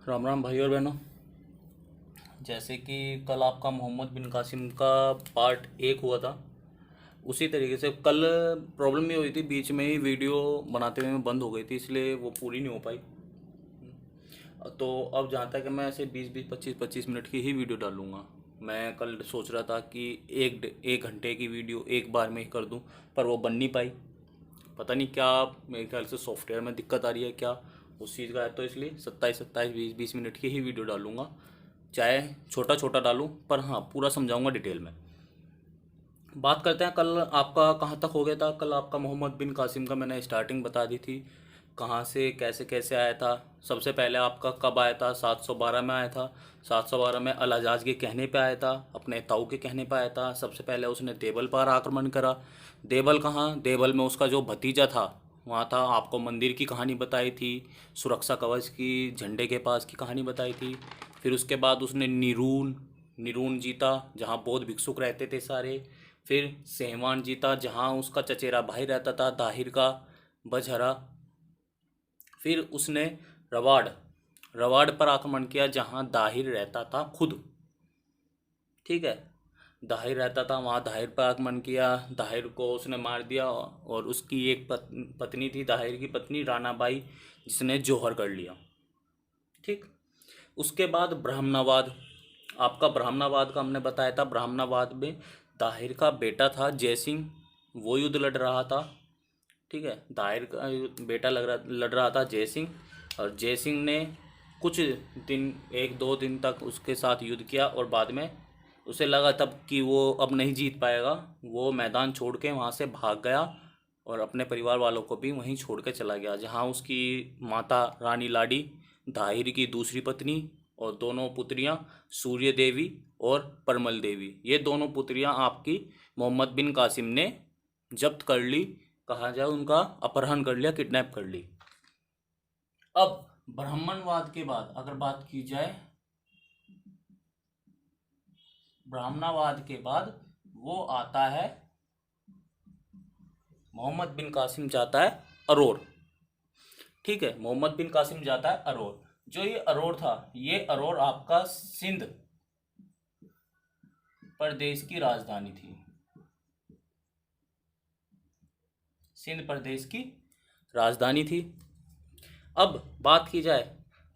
राम राम भाई और बहनों। जैसे कि कल आपका मोहम्मद बिन कासिम का पार्ट 1 हुआ था, उसी तरीके से कल प्रॉब्लम ये हुई थी, बीच में ही वीडियो बनाते हुए मैं बंद हो गई थी, इसलिए वो पूरी नहीं हो पाई। तो अब जहाँ तक है मैं ऐसे 20-20 25-25 मिनट की ही वीडियो डालूंगा। मैं कल सोच रहा था कि एक घंटे की वीडियो एक बार में ही कर दूं, पर वो बन नहीं पाई। पता नहीं क्या, मेरे ख्याल से सॉफ्टवेयर में दिक्कत आ रही है क्या, उस चीज़ का है। तो इसलिए 27-27 20-20 मिनट की ही वीडियो डालूंगा, चाहे छोटा छोटा डालूं, पर हाँ पूरा समझाऊंगा डिटेल में। बात करते हैं, कल आपका कहाँ तक हो गया था। कल आपका मोहम्मद बिन कासिम का मैंने स्टार्टिंग बता दी थी, कहाँ से कैसे कैसे आया था। सबसे पहले आपका कब आया था, 712 में आया था। 712 में अल हज्जाज के कहने पे आया था, अपने ताऊ के कहने पे आया था। सबसे पहले उसने देवल पर आक्रमण करा। देवल कहाँ, देवल में उसका जो भतीजा था वहाँ था। आपको मंदिर की कहानी बताई थी, सुरक्षा कवच की, झंडे के पास की कहानी बताई थी। फिर उसके बाद उसने निरून निरून जीता, जहाँ बौद्ध भिक्षुक रहते थे सारे। फिर सहवान जीता, जहाँ उसका चचेरा भाई रहता था दाहिर का बजहरा। फिर उसने रवाड़ रवाड़ पर आक्रमण किया, जहाँ दाहिर रहता था खुद। ठीक है, दाहिर रहता था वहाँ, दाहिर पर आक्रमण किया, दाहिर को उसने मार दिया। और उसकी एक पत्नी थी, दाहिर की पत्नी रानाबाई, जिसने जौहर कर लिया। ठीक। उसके बाद ब्राह्मणावाद, आपका ब्राह्मणावाद का हमने बताया था। ब्राह्मणावाद में दाहिर का बेटा था जय सिंह, वो युद्ध लड़ रहा था। ठीक है, दाहिर का बेटा लड़ रहा था जय सिंह, और जय सिंह ने कुछ दिन, 1-2 दिन तक उसके साथ युद्ध किया, और बाद में उसे लगा तब कि वो अब नहीं जीत पाएगा। वो मैदान छोड़ के वहाँ से भाग गया, और अपने परिवार वालों को भी वहीं छोड़ के चला गया, जहाँ उसकी माता रानी लाडी, दाहिर की दूसरी पत्नी, और दोनों पुत्रियाँ सूर्य देवी और परमल देवी, ये दोनों पुत्रियाँ आपकी मोहम्मद बिन कासिम ने जब्त कर ली, कहा जाए उनका अपहरण कर लिया, किडनैप कर ली। अब ब्राह्मणवाद के बाद अगर बात की जाए, ब्राह्मणवाद के बाद वो आता है, मोहम्मद बिन कासिम जाता है अरोर। ठीक है, मोहम्मद बिन कासिम जाता है अरोर। जो ये अरोर था, ये अरोर आपका सिंध प्रदेश की राजधानी थी। सिंध प्रदेश की राजधानी थी। अब बात की जाए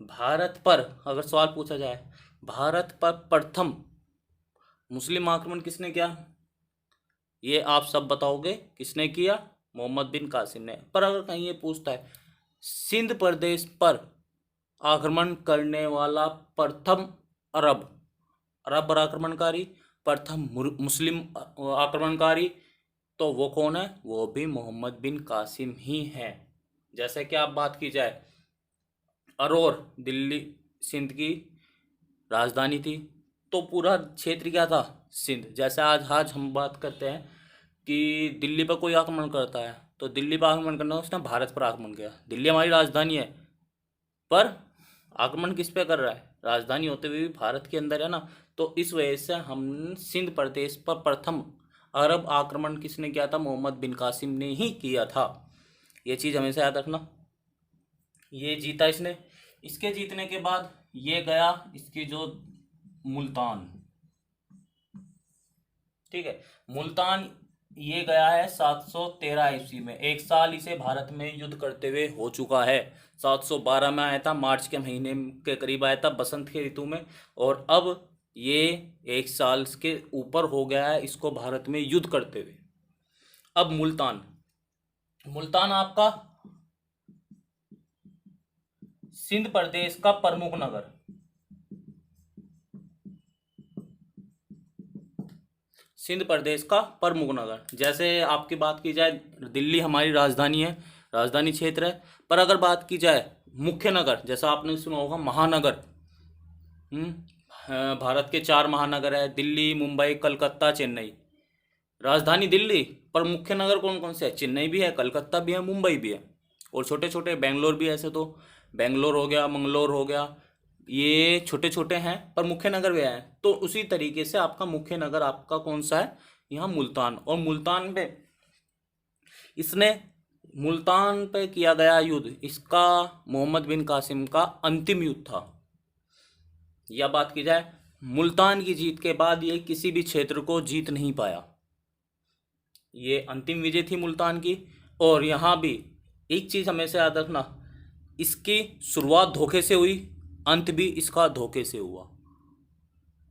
भारत पर, अगर सवाल पूछा जाए भारत पर प्रथम मुस्लिम आक्रमण किसने किया, ये आप सब बताओगे किसने किया, मोहम्मद बिन कासिम ने। पर अगर कहीं ये पूछता है सिंध प्रदेश पर आक्रमण करने वाला प्रथम अरब अरब आक्रमणकारी, प्रथम मुस्लिम आक्रमणकारी, तो वो कौन है, वो भी मोहम्मद बिन कासिम ही है। जैसे कि आप बात की जाए, अरोर दिल्ली सिंध की राजधानी थी, तो पूरा क्षेत्र क्या था, सिंध। जैसे आज आज हम बात करते हैं कि दिल्ली पर कोई आक्रमण करता है, तो दिल्ली पर आक्रमण करना, उसने भारत पर आक्रमण किया। दिल्ली हमारी राजधानी है, पर आक्रमण किस पे कर रहा है, राजधानी होते हुए भी भारत के अंदर है ना। तो इस वजह से हम सिंध प्रदेश पर प्रथम अरब आक्रमण किसने किया था, मोहम्मद बिन कासिम ने ही किया था। ये चीज़ हमेशा याद रखना। ये जीता इसने। इसके जीतने के बाद ये गया इसकी जो मुल्तान। ठीक है, मुल्तान ये गया है 713 ईस्वी में। 1 साल इसे भारत में युद्ध करते हुए हो चुका है। 712 में आया था, मार्च के महीने के करीब आया था, बसंत के ऋतु में। और अब ये 1 साल के ऊपर हो गया है इसको भारत में युद्ध करते हुए। अब मुल्तान, मुल्तान आपका सिंध प्रदेश का प्रमुख नगर, सिंध प्रदेश का प्रमुख नगर। जैसे आपकी बात की जाए, दिल्ली हमारी राजधानी है, राजधानी क्षेत्र है। पर अगर बात की जाए मुख्य नगर, जैसा आपने सुना होगा महानगर, भारत के 4 महानगर है, दिल्ली, मुंबई, कलकत्ता, चेन्नई। राजधानी दिल्ली, पर मुख्य नगर कौन कौन से है, चेन्नई भी है, कलकत्ता भी है, मुंबई भी है, और छोटे छोटे बेंगलोर भी है। ऐसे तो बेंगलोर हो गया, मंगलोर हो गया, ये छोटे छोटे हैं, पर मुख्य नगर भी है। तो उसी तरीके से आपका मुख्य नगर आपका कौन सा है, यहाँ मुल्तान। और मुल्तान पे इसने, मुल्तान पे किया गया युद्ध, इसका मोहम्मद बिन कासिम का अंतिम युद्ध था। या बात की जाए मुल्तान की जीत के बाद ये किसी भी क्षेत्र को जीत नहीं पाया। ये अंतिम विजय थी मुल्तान की। और यहाँ भी एक चीज़ हमेशा याद रखना, इसकी शुरुआत धोखे से हुई, अंत भी इसका धोखे से हुआ।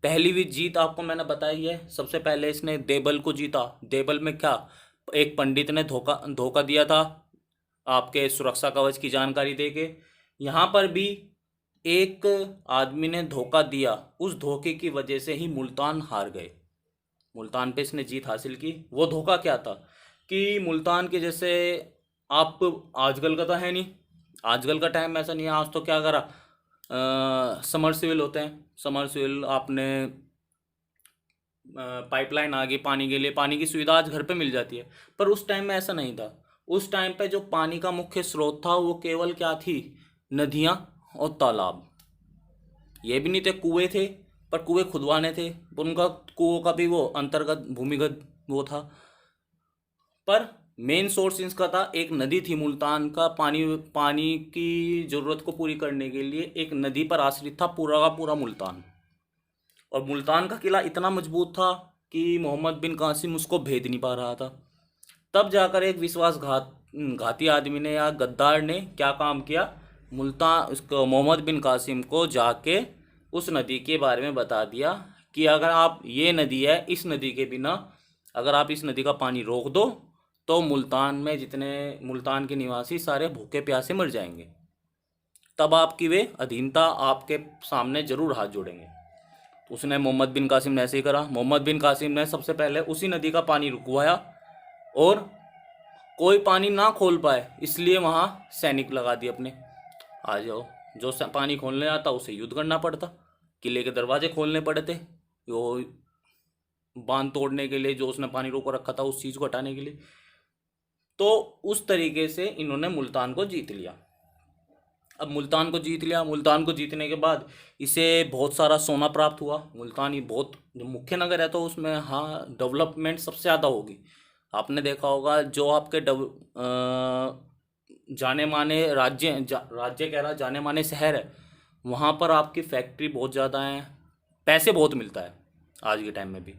पहली भी जीत आपको मैंने बताई है, सबसे पहले इसने देवल को जीता। देवल में क्या, एक पंडित ने धोखा धोखा दिया था आपके सुरक्षा कवच की जानकारी देके। यहाँ पर भी एक आदमी ने धोखा दिया, उस धोखे की वजह से ही मुल्तान हार गए। मुल्तान पे इसने जीत हासिल की। वो धोखा क्या था कि मुल्तान के जैसे, आप आजकल का तो है नहीं, आजकल का टाइम ऐसा नहीं है। आज तो क्या करा, समरसिवल होते हैं, समरसिवल आपने पाइपलाइन आ गई पानी के लिए, पानी की सुविधा आज घर पे मिल जाती है। पर उस टाइम में ऐसा नहीं था। उस टाइम पे जो पानी का मुख्य स्रोत था वो केवल क्या थी, नदियाँ और तालाब। ये भी नहीं थे कुएं थे, पर कुएं खुदवाने थे, पर उनका कुओं का भी वो अंतर्गत भूमिगत वो था। पर मेन सोर्स इसका था, एक नदी थी मुल्तान का, पानी पानी की ज़रूरत को पूरी करने के लिए एक नदी पर आश्रित था पूरा का पूरा मुल्तान। और मुल्तान का किला इतना मजबूत था कि मोहम्मद बिन कासिम उसको भेद नहीं पा रहा था। तब जाकर एक घाती आदमी ने या गद्दार ने क्या काम किया, मुल्तान उसको मोहम्मद बिन कासिम को जाके उस नदी के बारे में बता दिया कि अगर आप, ये नदी है, इस नदी के बिना अगर आप इस नदी का पानी रोक दो तो मुल्तान में जितने मुल्तान के निवासी सारे भूखे प्यासे मर जाएंगे। तब आपकी वे अधीनता आपके सामने जरूर हाथ जोड़ेंगे। उसने मोहम्मद बिन कासिम ने ऐसे ही करा। मोहम्मद बिन कासिम ने सबसे पहले उसी नदी का पानी रुकवाया और कोई पानी ना खोल पाए इसलिए वहाँ सैनिक लगा दिए अपने। आ जाओ, जो पानी खोलने आता उसे युद्ध करना पड़ता, किले के दरवाजे खोलने पड़े थे, वो बांध तोड़ने के लिए, जो उसने पानी रोक रखा था उस चीज़ को हटाने के लिए। तो उस तरीके से इन्होंने मुल्तान को जीत लिया। अब मुल्तान को जीत लिया, मुल्तान को जीतने के बाद इसे बहुत सारा सोना प्राप्त हुआ। मुल्तान ये बहुत जो मुख्य नगर है तो उसमें हाँ डेवलपमेंट सबसे ज़्यादा होगी। आपने देखा होगा जो आपके जाने माने राज्य कह रहा, जाने माने शहर है, वहाँ पर आपकी फैक्ट्री बहुत ज़्यादा है, पैसे बहुत मिलता है आज के टाइम में भी।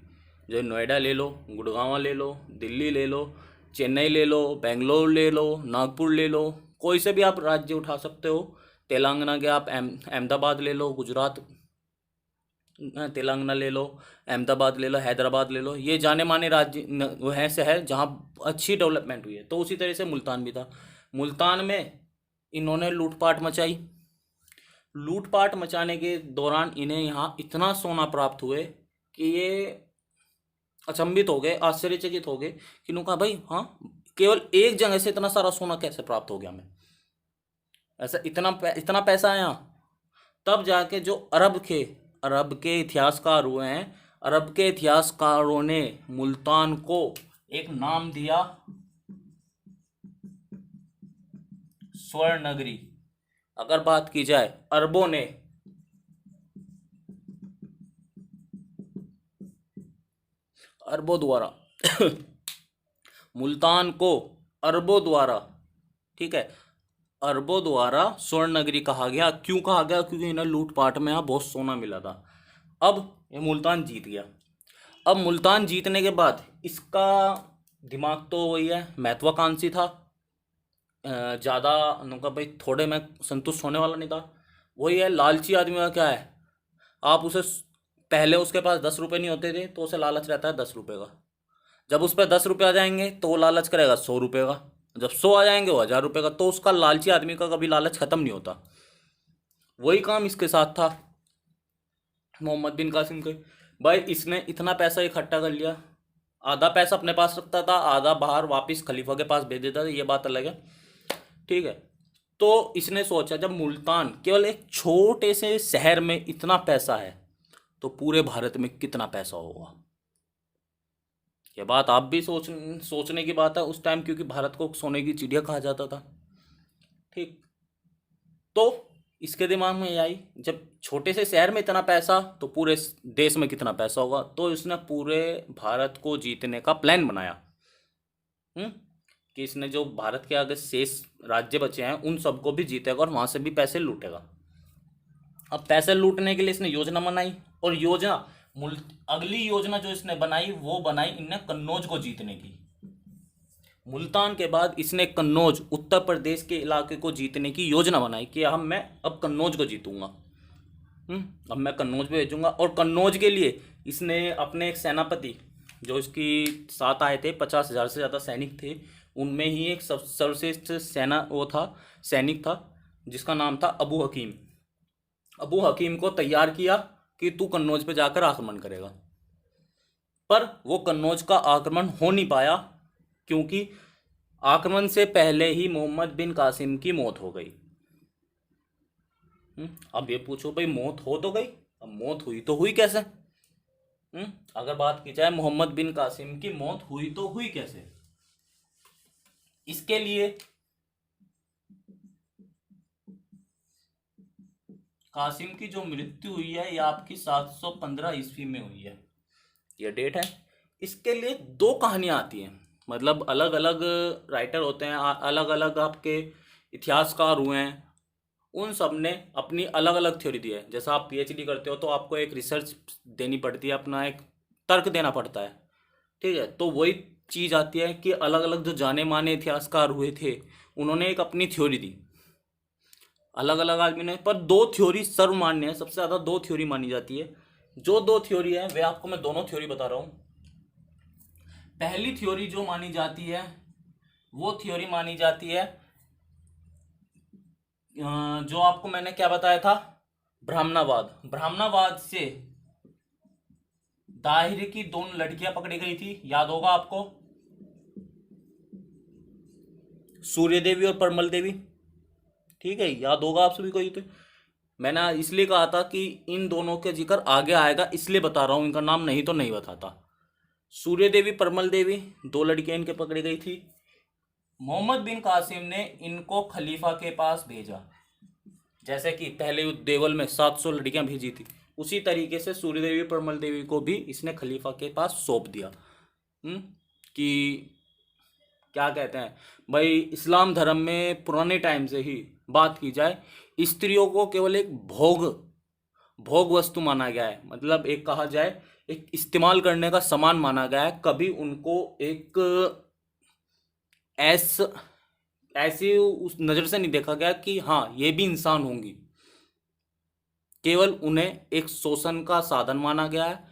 जो नोएडा ले लो, गुड़गांव ले लो, दिल्ली ले लो, चेन्नई ले लो, बेंगलोर ले लो, नागपुर ले लो, कोई से भी आप राज्य उठा सकते हो। तेलंगाना के आप अहमदाबाद ले लो, गुजरात तेलंगाना ले लो, अहमदाबाद ले लो, हैदराबाद ले लो, ये जाने माने राज्य वो हैं शहर जहाँ अच्छी डेवलपमेंट हुई है। तो उसी तरह से मुल्तान भी था। मुल्तान में इन्होंने लूटपाट मचाई। लूटपाट मचाने के दौरान इन्हें यहाँ इतना सोना प्राप्त हुए कि ये अचंभित हो गए, आश्चर्यचकित हो गए कि इन्होंने कहा भाई हाँ, केवल एक जगह से इतना सारा सोना कैसे प्राप्त हो गया हमें, ऐसा इतना पैसा है यहाँ। तब जाके जो अरब के इतिहासकार हुए हैं, अरब के इतिहासकारों ने मुल्तान को एक नाम दिया, स्वर्ण नगरी। अगर बात की जाए अरबों ने, अरबों द्वारा मुल्तान को अरबों द्वारा, ठीक है, अरबों द्वारा स्वर्ण नगरी कहा गया। क्यों कहा गया? क्योंकि इन्हें लूटपाट में यहाँ बहुत सोना मिला था। अब ये मुल्तान जीत गया। अब मुल्तान जीतने के बाद इसका दिमाग तो वही है, महत्वाकांक्षी था, ज़्यादा उनका भाई थोड़े में संतुष्ट होने वाला नहीं था। वही है, लालची आदमी का क्या है, आप उसे पहले उसके पास 10 रुपये नहीं होते थे तो उसे लालच रहता है 10 रुपये का। जब उस पर 10 रुपये आ जाएंगे तो वो लालच करेगा 100 रुपये का। जब 100 आ जाएंगे वो 1000 रुपये का। तो उसका लालची आदमी का कभी लालच खत्म नहीं होता। वही काम इसके साथ था मोहम्मद बिन कासिम के। भाई इसने इतना पैसा इकट्ठा कर लिया, आधा पैसा अपने पास रखता था, आधा बाहर वापस खलीफा के पास भेज देता था, ये बात अलग है, ठीक है। तो इसने सोचा जब मुल्तान केवल एक छोटे से शहर में इतना पैसा है तो पूरे भारत में कितना पैसा होगा। ये बात आप भी सोचने की बात है उस टाइम, क्योंकि भारत को सोने की चिड़िया कहा जाता था, ठीक। तो इसके दिमाग में ये आई, जब छोटे से शहर में इतना पैसा तो पूरे देश में कितना पैसा होगा। तो इसने पूरे भारत को जीतने का प्लान बनाया, कि इसने जो भारत के आगे शेष राज्य बचे हैं उन सबको भी जीतेगा और वहाँ से भी पैसे लूटेगा। अब पैसे लूटने के लिए इसने योजना बनाई, और अगली योजना जो इसने बनाई वो बनाई इनने कन्नौज को जीतने की। मुल्तान के बाद इसने कन्नौज, उत्तर प्रदेश के इलाके को जीतने की योजना बनाई कि मैं अब कन्नौज को जीतूंगा। अब मैं कन्नौज पे भेजूंगा। और कन्नौज के लिए इसने अपने एक सेनापति, जो इसकी साथ आए थे, 50,000 से ज़्यादा सैनिक थे, उनमें ही एक सर्वश्रेष्ठ सैनिक था जिसका नाम था अबू हकीम। अबू हकीम को तैयार किया कि तू कन्नौज पे जाकर आक्रमण करेगा। पर वो कन्नौज का आक्रमण हो नहीं पाया, क्योंकि आक्रमण से पहले ही मोहम्मद बिन कासिम की मौत हो गई। अब ये पूछो भाई, मौत हो तो गई, अब मौत हुई तो हुई कैसे? अगर बात की जाए मोहम्मद बिन कासिम की मौत हुई तो हुई कैसे, इसके लिए कासिम की जो मृत्यु हुई है ये आपकी 715 ईस्वी में हुई है, ये डेट है। इसके लिए दो कहानियां आती हैं, मतलब अलग अलग राइटर होते हैं, अलग अलग आपके इतिहासकार हुए हैं, उन सब ने अपनी अलग अलग थ्योरी दी है। जैसा आप पीएचडी करते हो तो आपको एक रिसर्च देनी पड़ती है, अपना एक तर्क देना पड़ता है, ठीक है। तो वही चीज़ आती है कि अलग अलग जो जाने माने इतिहासकार हुए थे उन्होंने एक अपनी थ्योरी दी, अलग अलग आदमी ने, पर दो थ्योरी सर्वमान्य है, सबसे ज़्यादा दो थ्योरी मानी जाती है। जो दो थ्योरी है वे आपको मैं दोनों थ्योरी बता रहा हूँ। पहली थ्योरी जो मानी जाती है वो थ्योरी मानी जाती है जो आपको मैंने क्या बताया था, ब्राह्मणवाद। ब्राह्मणवाद से दाहिर की दोनों लड़कियां पकड़ी गई थी, याद होगा आपको, सूर्य देवी और परमल देवी, ठीक है, याद होगा आप सभी को। ये तो मैंने इसलिए कहा था कि इन दोनों के जिक्र आगे आएगा, इसलिए बता रहा हूं, इनका नाम नहीं तो नहीं बताता। सूर्य देवी, परमल देवी, दो लड़कियां इनके पकड़ी गई थी। मोहम्मद बिन कासिम ने इनको खलीफा के पास भेजा, जैसे कि पहले देवल में 700 लड़कियां भेजी थी, उसी तरीके से सूर्य देवी, परमल देवी को भी इसने खलीफा के पास सौंप दिया। कि क्या कहते हैं भाई, इस्लाम धर्म में पुराने टाइम से ही बात की जाए, स्त्रियों को केवल एक भोग वस्तु माना गया है, मतलब एक कहा जाए एक इस्तेमाल करने का सामान माना गया है। कभी उनको एक ऐसी उस नज़र से नहीं देखा गया कि हाँ ये भी इंसान होंगी, केवल उन्हें एक शोषण का साधन माना गया है,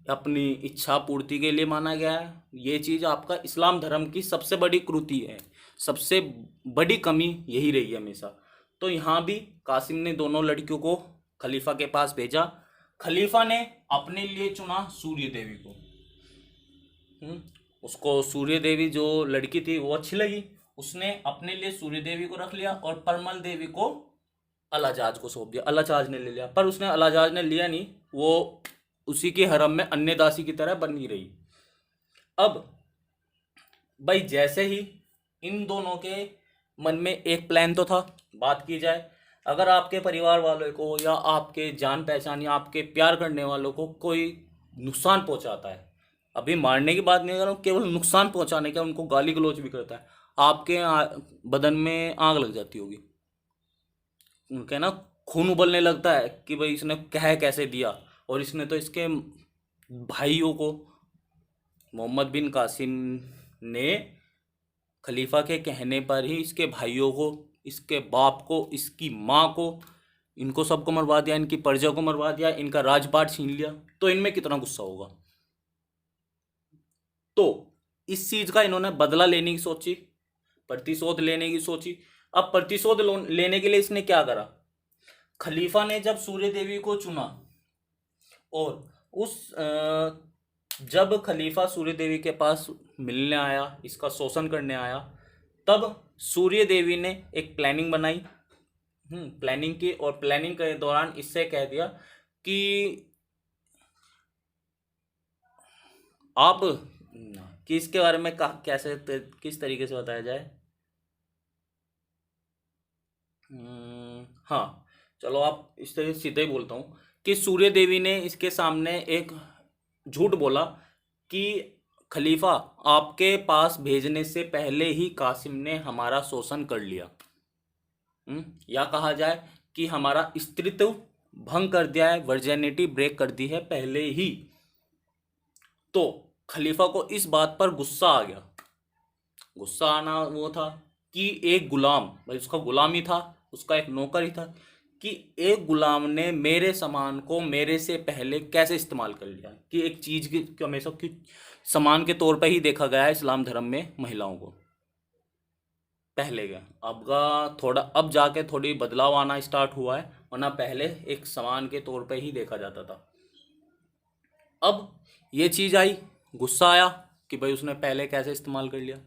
अपनी इच्छा पूर्ति के लिए माना गया है। ये चीज़ आपका इस्लाम धर्म की सबसे बड़ी त्रुटि है, सबसे बड़ी कमी यही रही है हमेशा। तो यहाँ भी कासिम ने दोनों लड़कियों को खलीफा के पास भेजा। खलीफा ने अपने लिए चुना सूर्य देवी को। उसको सूर्य देवी जो लड़की थी वो अच्छी लगी, उसने अपने लिए सूर्य देवी को रख लिया और परमल देवी को अलाजाज को सौंप दिया। अलाजाज ने ले लिया, पर उसने अलाजाज ने लिया नहीं, वो उसी के हरम में अन्य दासी की तरह बनी रही। अब भाई जैसे ही इन दोनों के मन में एक प्लान तो था, बात की जाए अगर आपके परिवार वालों को या आपके जान पहचान या आपके प्यार करने वालों को कोई नुकसान पहुंचाता है, अभी मारने की बात नहीं कर रहा हूँ, केवल नुकसान पहुंचाने का, उनको गाली गलौज भी करता है, आपके बदन में आग लग जाती होगी, उनके ना खून उबलने लगता है कि भाई इसने कह कैसे दिया। और इसने तो इसके भाइयों को, मोहम्मद बिन कासिम ने खलीफा के कहने पर ही इसके भाइयों को, इसके बाप को, इसकी माँ को, इनको सबको मरवा दिया, इनकी प्रजा को मरवा दिया, इनका राजपाट छीन लिया। तो इनमें कितना गुस्सा होगा। तो इस चीज का इन्होंने बदला लेने की सोची, प्रतिशोध लेने की सोची। अब प्रतिशोध लेने के लिए इसने क्या करा, खलीफा ने जब सूर्य देवी को चुना और जब खलीफा सूर्य देवी के पास मिलने आया, इसका शोषण करने आया, तब सूर्य देवी ने एक प्लानिंग बनाई, प्लानिंग की, और प्लानिंग के दौरान इससे कह दिया कि आप किसके बारे में कैसे किस तरीके से बताया जाए, हाँ चलो आप इस तरह सीधे ही बोलता हूँ कि सूर्य देवी ने इसके सामने एक झूठ बोला कि खलीफा आपके पास भेजने से पहले ही कासिम ने हमारा शोषण कर लिया, या कहा जाए कि हमारा स्त्रीत्व भंग कर दिया है, वर्जिनिटी ब्रेक कर दी है पहले ही। तो खलीफा को इस बात पर गुस्सा आ गया। गुस्सा आना वो था कि एक गुलाम, भाई उसका गुलाम ही था, उसका एक नौकर ही था, कि एक गुलाम ने मेरे सामान को मेरे से पहले कैसे इस्तेमाल कर लिया। कि एक चीज़ की हमेशा कि सामान के तौर पर ही देखा गया है इस्लाम धर्म में महिलाओं को पहले गया। अब का थोड़ा, अब जाके थोड़ी बदलाव आना स्टार्ट हुआ है, वरना पहले एक सामान के तौर पे ही देखा जाता था। अब ये चीज़ आई, गुस्सा आया कि भाई उसने पहले कैसे इस्तेमाल कर लिया।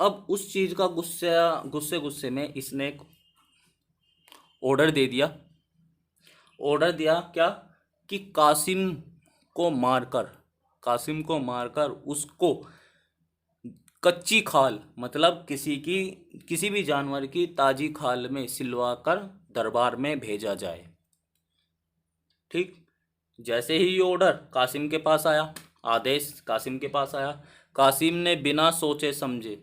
अब उस चीज़ का गुस्से गुस्से में इसने एक ऑर्डर दे दिया। ऑर्डर दिया क्या, कि कासिम को मारकर उसको कच्ची खाल, मतलब किसी भी जानवर की ताजी खाल में सिलवाकर दरबार में भेजा जाए। ठीक, जैसे ही ये ऑर्डर कासिम के पास आया, आदेश कासिम के पास आया, कासिम ने बिना सोचे समझे,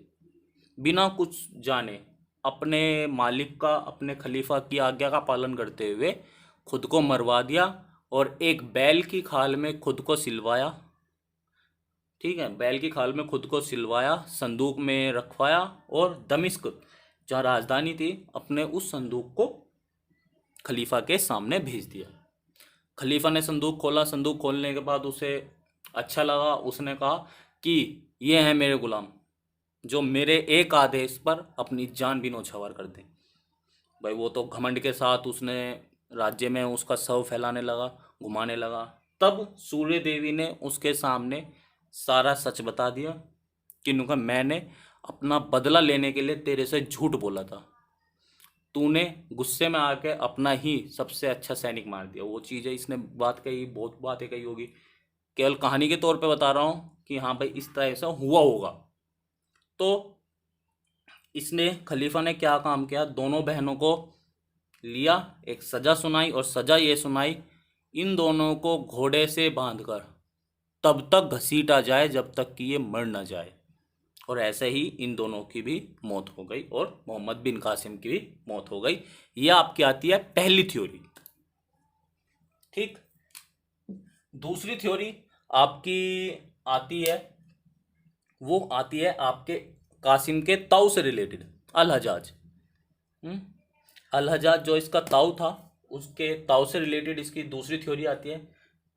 बिना कुछ जाने, अपने मालिक का, अपने खलीफा की आज्ञा का पालन करते हुए खुद को मरवा दिया और एक बैल की खाल में खुद को सिलवाया। ठीक है, बैल की खाल में खुद को सिलवाया, संदूक में रखवाया और दमिश्क जहाँ राजधानी थी, अपने उस संदूक को खलीफा के सामने भेज दिया। खलीफा ने संदूक खोला। संदूक खोलने के बाद उसे अच्छा लगा। उसने कहा कि ये हैं मेरे गुलाम, जो मेरे एक आदेश पर अपनी जान भी न्यौछावर कर दें। भाई वो तो घमंड के साथ उसने राज्य में उसका शव फैलाने लगा, घुमाने लगा। तब सूर्य देवी ने उसके सामने सारा सच बता दिया कि नुका मैंने अपना बदला लेने के लिए तेरे से झूठ बोला था, तूने गुस्से में आके अपना ही सबसे अच्छा सैनिक मार दिया। वो चीज़ है, इसने बात कही, बहुत बातें कही होगी, केवल कहानी के तौर पे बता रहा हूँ कि हाँ भाई इस तरह से हुआ होगा। तो इसने, खलीफा ने क्या काम किया, दोनों बहनों को लिया, एक सज़ा सुनाई और सज़ा ये सुनाई, इन दोनों को घोड़े से बांधकर तब तक घसीटा जाए जब तक कि ये मर न जाए। और ऐसे ही इन दोनों की भी मौत हो गई और मोहम्मद बिन कासिम की भी मौत हो गई। ये आपकी आती है पहली थ्योरी। ठीक, दूसरी थ्योरी आपकी आती है, वो आती है आपके कासिम के ताऊ से रिलेटेड, अल हजाज। अल हजाज जो इसका ताऊ था, उसके ताऊ से रिलेटेड इसकी दूसरी थ्योरी आती है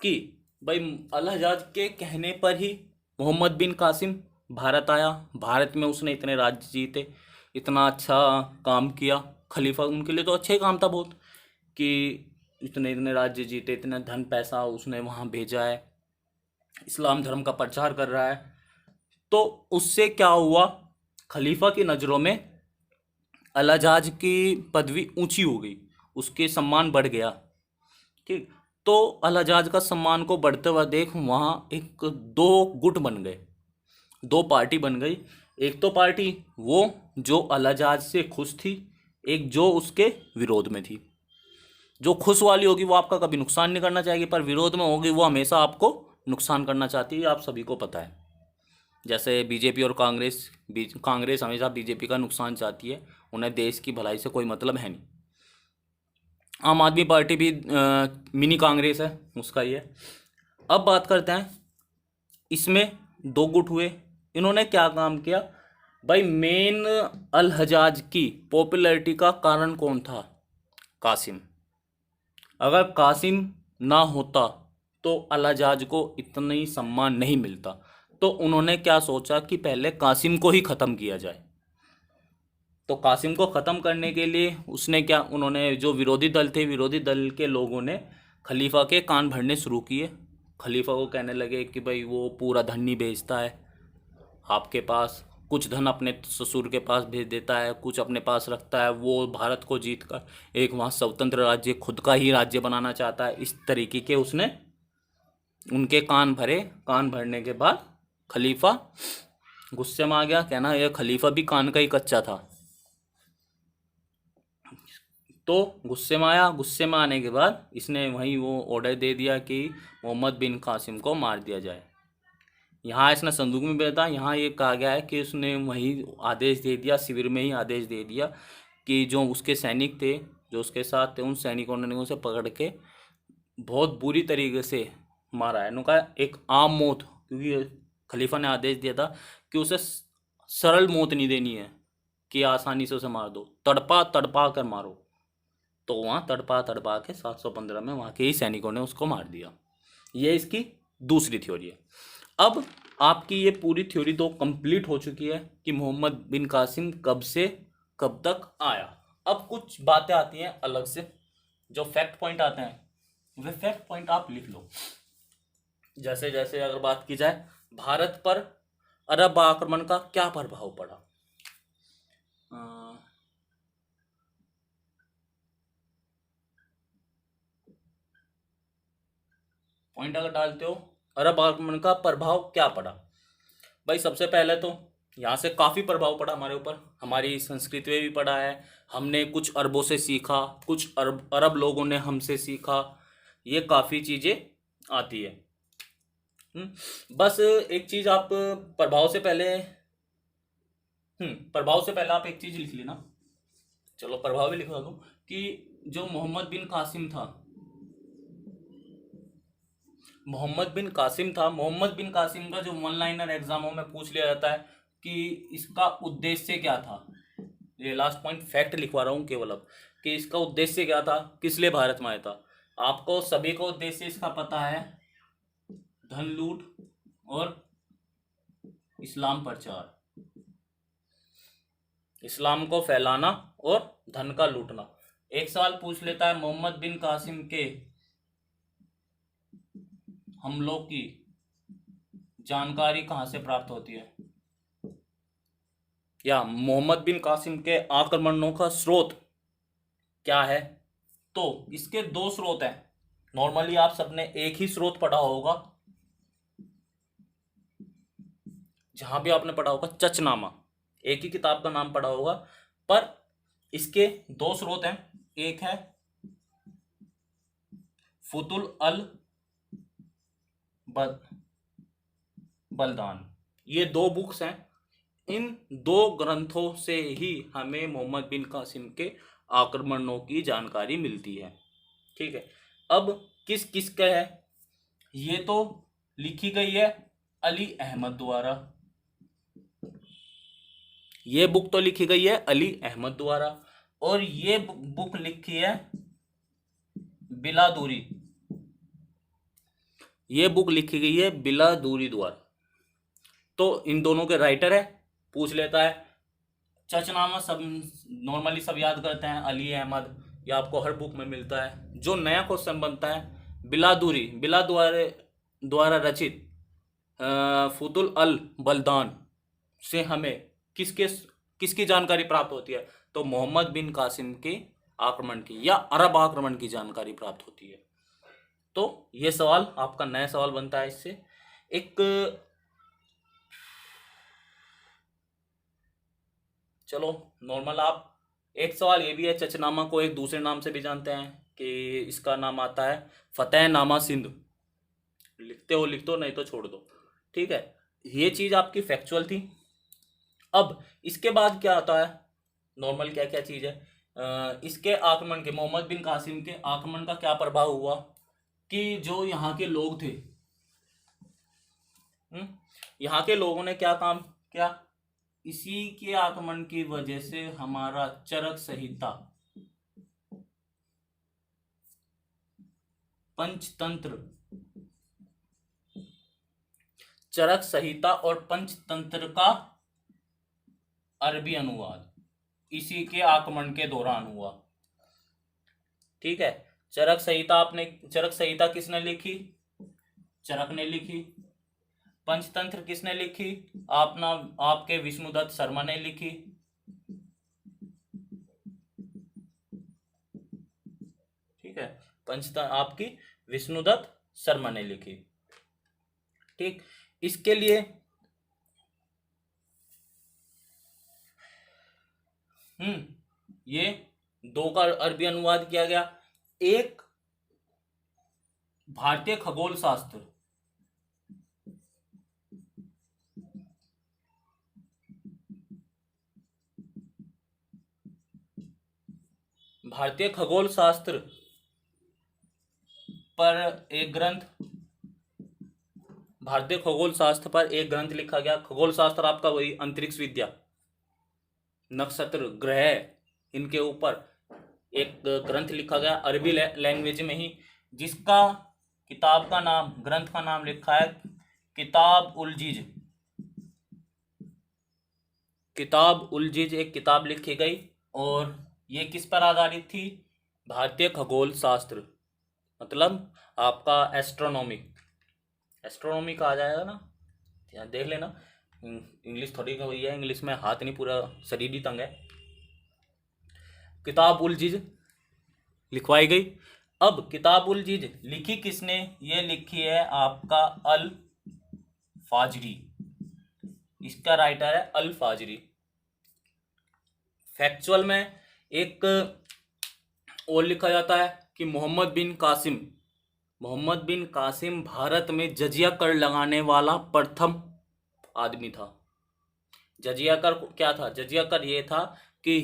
कि भाई अल हजाज के कहने पर ही मोहम्मद बिन कासिम भारत आया। भारत में उसने इतने राज्य जीते, इतना अच्छा काम किया। खलीफा उनके लिए तो अच्छा ही काम था बहुत, कि इतने इतने राज्य जीते, इतना धन पैसा उसने वहाँ भेजा है, इस्लाम धर्म का प्रचार कर रहा है। तो उससे क्या हुआ, खलीफा की नज़रों में अल हजाज की पदवी ऊंची हो गई, उसके सम्मान बढ़ गया। ठीक, तो अल हजाज का सम्मान को बढ़ते हुआ देख वहाँ एक दो गुट बन गए, दो पार्टी बन गई। एक तो पार्टी वो जो अल हजाज से खुश थी, एक जो उसके विरोध में थी। जो खुश वाली होगी वो आपका कभी नुकसान नहीं करना चाहेगी, पर विरोध में होगी वो हमेशा आपको नुकसान करना चाहती है, आप सभी को पता है। जैसे बीजेपी और कांग्रेस हमेशा बीजेपी का नुकसान चाहती है, उन्हें देश की भलाई से कोई मतलब है नहीं। आम आदमी पार्टी भी मिनी कांग्रेस है, उसका ही है। अब बात करते हैं, इसमें दो गुट हुए। इन्होंने क्या काम किया भाई, मेन अल हजाज की पॉपुलैरिटी का कारण कौन था, कासिम। अगर कासिम ना होता तो अल हजाज को इतनी सम्मान नहीं मिलता। तो उन्होंने क्या सोचा कि पहले कासिम को ही ख़त्म किया जाए। तो कासिम को ख़त्म करने के लिए उसने क्या, उन्होंने जो विरोधी दल थे, विरोधी दल के लोगों ने खलीफा के कान भरने शुरू किए। खलीफा को कहने लगे कि भाई वो पूरा धन नहीं भेजता है आपके पास, कुछ धन अपने ससुर के पास भेज देता है, कुछ अपने पास रखता है, वो भारत को जीत कर एक वहाँ स्वतंत्र राज्य, खुद का ही राज्य बनाना चाहता है। इस तरीके के उसने उनके कान भरे। कान भरने के बाद खलीफा गुस्से में आ गया, कहना यह खलीफा भी कान का ही कच्चा था। तो गुस्से में आया, गुस्से में आने के बाद इसने वहीं वो ऑर्डर दे दिया कि मोहम्मद बिन कासिम को मार दिया जाए। यहाँ इसने संदूक में भेजा, यहाँ ये कहा गया है कि उसने वहीं आदेश दे दिया, शिविर में ही आदेश दे दिया कि जो उसके सैनिक थे, जो उसके साथ थे उन सैनिकों ने उसे पकड़ के बहुत बुरी तरीके से मारा है। उनका एक आम मौत, क्योंकि खलीफा ने आदेश दिया था कि उसे सरल मौत नहीं देनी है कि आसानी से उसे मार दो, तड़पा तड़पा कर मारो। तो वहाँ तड़पा तड़पा के 715 में वहाँ के ही सैनिकों ने उसको मार दिया। ये इसकी दूसरी थ्योरी है। अब आपकी ये पूरी थ्योरी तो कंप्लीट हो चुकी है कि मोहम्मद बिन कासिम कब से कब तक आया। अब कुछ बातें आती हैं अलग से, जो फैक्ट पॉइंट आते हैं वे फैक्ट पॉइंट आप लिख लो। जैसे जैसे अगर बात की जाए, भारत पर अरब आक्रमण का क्या प्रभाव पड़ा। पॉइंट अगर डालते हो, अरब आक्रमण का प्रभाव क्या पड़ा, भाई सबसे पहले तो यहाँ से काफ़ी प्रभाव पड़ा हमारे ऊपर, हमारी संस्कृति में भी पड़ा है। हमने कुछ अरबों से सीखा, कुछ अरब लोगों ने हमसे सीखा, ये काफ़ी चीज़ें आती है। बस एक चीज़ आप प्रभाव से पहले आप एक चीज़ लिख लेना। चलो प्रभाव भी लिखवा दूँ कि जो मोहम्मद बिन कासिम था, मोहम्मद बिन कासिम का जो वन लाइनर एग्जामों में पूछ लिया जाता है कि इसका उद्देश्य क्या था। ये लास्ट पॉइंट फैक्ट लिखवा रहा हूँ केवल अब, कि इसका उद्देश्य क्या था, किस लिए भारत में आया था। आपको सभी को उद्देश्य इसका पता है, धन लूट और इस्लाम प्रचार, इस्लाम को फैलाना और धन का लूटना। एक सवाल पूछ लेता है, मोहम्मद बिन कासिम के हमलों की जानकारी कहाँ से प्राप्त होती है, या मोहम्मद बिन कासिम के आक्रमणों का स्रोत क्या है। तो इसके दो स्रोत हैं। नॉर्मली आप सबने एक ही स्रोत पढ़ा होगा, जहां भी आपने पढ़ा होगा चचनामा, एक ही किताब का नाम पढ़ा होगा, पर इसके दो स्रोत हैं। एक है फुतुल अल बलदान, ये दो बुक्स हैं। इन दो ग्रंथों से ही हमें मोहम्मद बिन कासिम के आक्रमणों की जानकारी मिलती है। ठीक है, अब किस किस का है, ये तो लिखी गई है अली अहमद द्वारा, ये बुक तो लिखी गई है अली अहमद द्वारा, और ये बुक लिखी है बिला दूरी, ये बुक लिखी गई है बिला दूरी द्वारा। तो इन दोनों के राइटर है, पूछ लेता है। चचनामा सब नॉर्मली सब याद करते हैं, अली अहमद, या आपको हर बुक में मिलता है। जो नया क्वेश्चन बनता है, बिला द्वारा रचित फुतुल अल बलदान से हमें किसकी जानकारी प्राप्त होती है, तो मोहम्मद बिन कासिम के आक्रमण की या अरब आक्रमण की जानकारी प्राप्त होती है। तो ये सवाल आपका नया सवाल बनता है इससे। एक चलो नॉर्मल आप, एक सवाल ये भी है, चचनामा को एक दूसरे नाम से भी जानते हैं कि इसका नाम आता है फतेहनामा सिंध। लिखते हो लिख दो, नहीं तो छोड़ दो। ठीक है, ये चीज आपकी फैक्चुअल थी। अब इसके बाद क्या आता है, नॉर्मल क्या क्या चीज है, इसके आक्रमण के, मोहम्मद बिन कासिम के आक्रमण का क्या प्रभाव हुआ, कि जो यहाँ के लोग थे, यहाँ के लोगों ने क्या काम किया, इसी के आक्रमण की वजह से हमारा चरक संहिता, पंचतंत्र, चरक संहिता और पंचतंत्र का अरबी अनुवाद इसी के आक्रमण के दौरान हुआ। ठीक है, चरक संहिता किसने लिखी, चरक ने लिखी। पंचतंत्र किसने लिखी, आपके विष्णुदत्त शर्मा ने लिखी। ठीक है, पंचतंत्र आपकी विष्णुदत्त शर्मा ने लिखी। ठीक, इसके लिए ये दो का अरबी अनुवाद किया गया। एक भारतीय खगोल शास्त्र, भारतीय खगोल शास्त्र पर एक ग्रंथ, भारतीय खगोल शास्त्र पर एक ग्रंथ लिखा गया। खगोल शास्त्र आपका वही अंतरिक्ष विद्या, नक्षत्र, ग्रह, इनके ऊपर एक ग्रंथ लिखा गया अरबी लैंग्वेज में ही, जिसका किताब का नाम, ग्रंथ का नाम लिखा है किताब उल जीज। किताब उल जीज एक किताब लिखी गई और ये किस पर आधारित थी? भारतीय खगोल शास्त्र, मतलब आपका एस्ट्रोनॉमी, एस्ट्रोनॉमी कहा जाएगा ना, ध्यान देख लेना। इंग्लिश थोड़ी हुई है, इंग्लिश में हाथ नहीं, पूरा शरीर ही तंग है। किताब उल जीज लिखवाई गई। अब किताब उल जीज लिखी किसने? ये लिखी है आपका अल फाजरी, इसका राइटर है अल फाजरी। फैक्चुअल में एक और लिखा जाता है कि मोहम्मद बिन कासिम, मोहम्मद बिन कासिम भारत में जजिया कर लगाने वाला प्रथम आदमी था। जजिया कर क्या था? जजिया कर ये था कि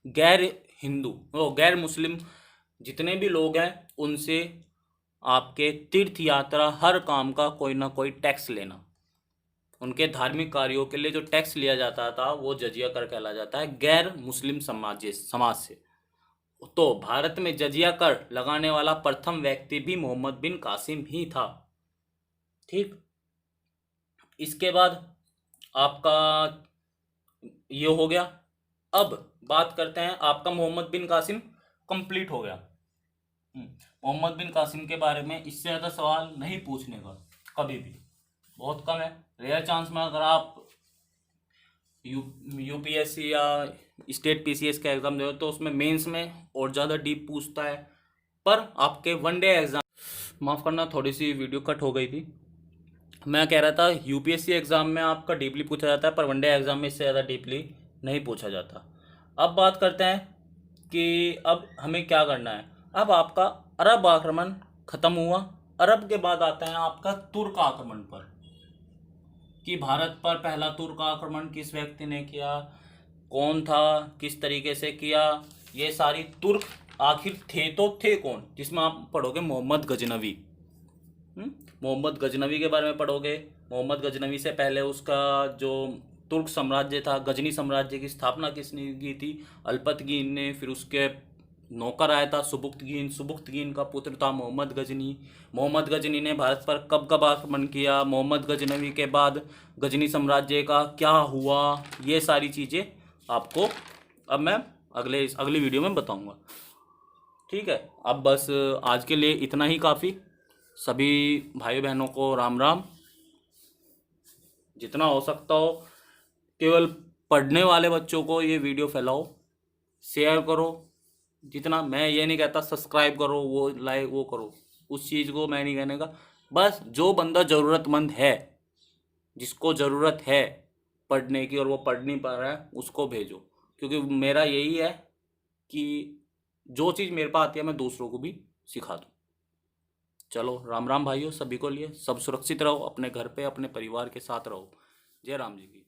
गैर हिंदू गैर मुस्लिम जितने भी लोग हैं उनसे आपके तीर्थ यात्रा हर काम का कोई ना कोई टैक्स लेना। उनके धार्मिक कार्यों के लिए जो टैक्स लिया जाता था वो जजिया कर कहला जाता है, गैर मुस्लिम समाज से। तो भारत में जजिया कर लगाने वाला प्रथम व्यक्ति भी मोहम्मद बिन कासिम ही था। ठीक, इसके बाद आपका ये हो गया। अब बात करते हैं, आपका मोहम्मद बिन कासिम कंप्लीट हो गया। मोहम्मद बिन कासिम के बारे में इससे ज़्यादा सवाल नहीं पूछने का, कभी भी, बहुत कम है। रेयर चांस में अगर आप यूपीएससी या स्टेट पीसीएस का एग्ज़ाम दे तो उसमें मेंस में और ज़्यादा डीप पूछता है। पर आपके वनडे एग्ज़ाम, माफ़ करना थोड़ी सी वीडियो कट हो गई थी। मैं कह रहा था यूपीएससी एग्ज़ाम में आपका डीपली पूछा जाता है, पर वनडे एग्ज़ाम में इससे ज़्यादा डीपली नहीं पूछा जाता। अब बात करते हैं कि अब हमें क्या करना है। अब आपका अरब आक्रमण ख़त्म हुआ। अरब के बाद आता है आपका तुर्क आक्रमण पर, कि भारत पर पहला तुर्क आक्रमण किस व्यक्ति ने किया, कौन था, किस तरीके से किया, ये सारी तुर्क आखिर थे तो थे कौन, जिसमें आप पढ़ोगे मोहम्मद गजनवी। मोहम्मद गजनवी के बारे में पढ़ोगे। मोहम्मद गजनवी से पहले उसका जो तुर्क साम्राज्य था, गजनी साम्राज्य की स्थापना किसने की थी? अल्पतगीन ने। फिर उसके नौकर आया था सुबुक्तगीन, सुबुक्तगीन का पुत्र था मोहम्मद गजनी। मोहम्मद गजनी ने भारत पर कब कब आक्रमण किया, मोहम्मद गजनवी के बाद गजनी साम्राज्य का क्या हुआ, ये सारी चीज़ें आपको अब मैं अगली वीडियो में बताऊंगा। ठीक है, अब बस आज के लिए इतना ही काफ़ी। सभी भाई बहनों को राम राम। जितना हो सकता हो केवल पढ़ने वाले बच्चों को ये वीडियो फैलाओ, शेयर करो। जितना, मैं ये नहीं कहता सब्सक्राइब करो, वो लाइक वो करो, उस चीज़ को मैं नहीं कहने का। बस जो बंदा ज़रूरतमंद है, जिसको ज़रूरत है पढ़ने की और वो पढ़ नहीं पा रहा है, उसको भेजो। क्योंकि मेरा यही है कि जो चीज़ मेरे पास आती है मैं दूसरों को भी सिखा दूँ। चलो राम राम भाइयों, सभी को लिए। सब सुरक्षित रहो, अपने घर पे अपने परिवार के साथ रहो। जय राम जी की।